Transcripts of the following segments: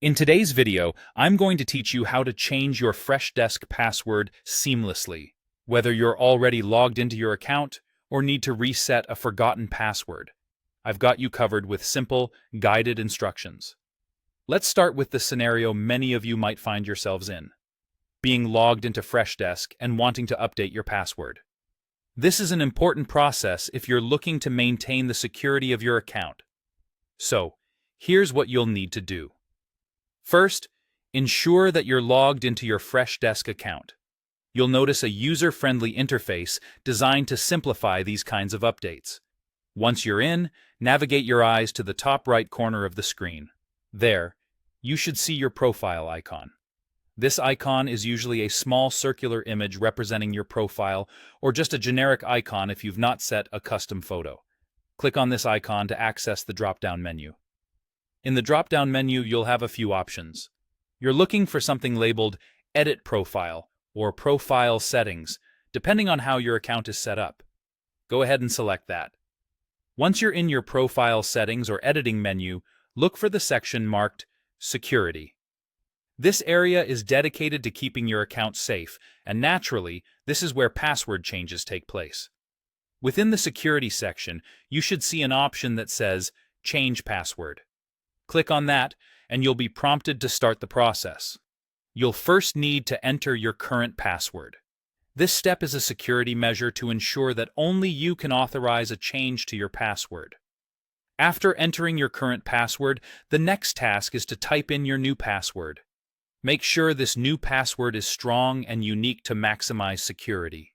In today's video, I'm going to teach you how to change your Freshdesk password seamlessly, whether you're already logged into your account or need to reset a forgotten password. I've got you covered with simple, guided instructions. Let's start with the scenario many of you might find yourselves in: being logged into Freshdesk and wanting to update your password. This is an important process if you're looking to maintain the security of your account. So, here's what you'll need to do. First, ensure that you're logged into your Freshdesk account. You'll notice a user-friendly interface designed to simplify these kinds of updates. Once you're in, navigate your eyes to the top right corner of the screen. There, you should see your profile icon. This icon is usually a small circular image representing your profile, or just a generic icon if you've not set a custom photo. Click on this icon to access the drop-down menu. In the drop-down menu, you'll have a few options. You're looking for something labeled Edit Profile or Profile Settings, depending on how your account is set up. Go ahead and select that. Once you're in your Profile Settings or Editing menu, look for the section marked Security. This area is dedicated to keeping your account safe, and naturally, this is where password changes take place. Within the Security section, you should see an option that says Change Password. Click on that, and you'll be prompted to start the process. You'll first need to enter your current password. This step is a security measure to ensure that only you can authorize a change to your password. After entering your current password, the next task is to type in your new password. Make sure this new password is strong and unique to maximize security.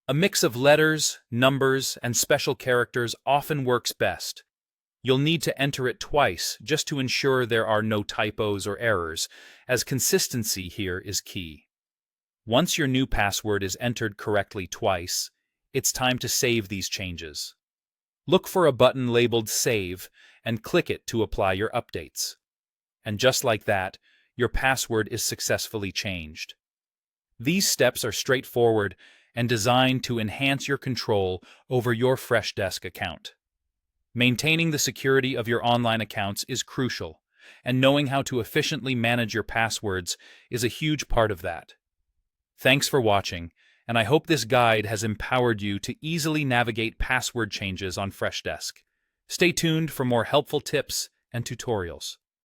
A mix of letters, numbers, and special characters often works best. You'll need to enter it twice just to ensure there are no typos or errors, as consistency here is key. Once your new password is entered correctly twice, it's time to save these changes. Look for a button labeled Save and click it to apply your updates. And just like that, your password is successfully changed. These steps are straightforward and designed to enhance your control over your Freshdesk account. Maintaining the security of your online accounts is crucial, and knowing how to efficiently manage your passwords is a huge part of that. Thanks for watching, and I hope this guide has empowered you to easily navigate password changes on Freshdesk. Stay tuned for more helpful tips and tutorials.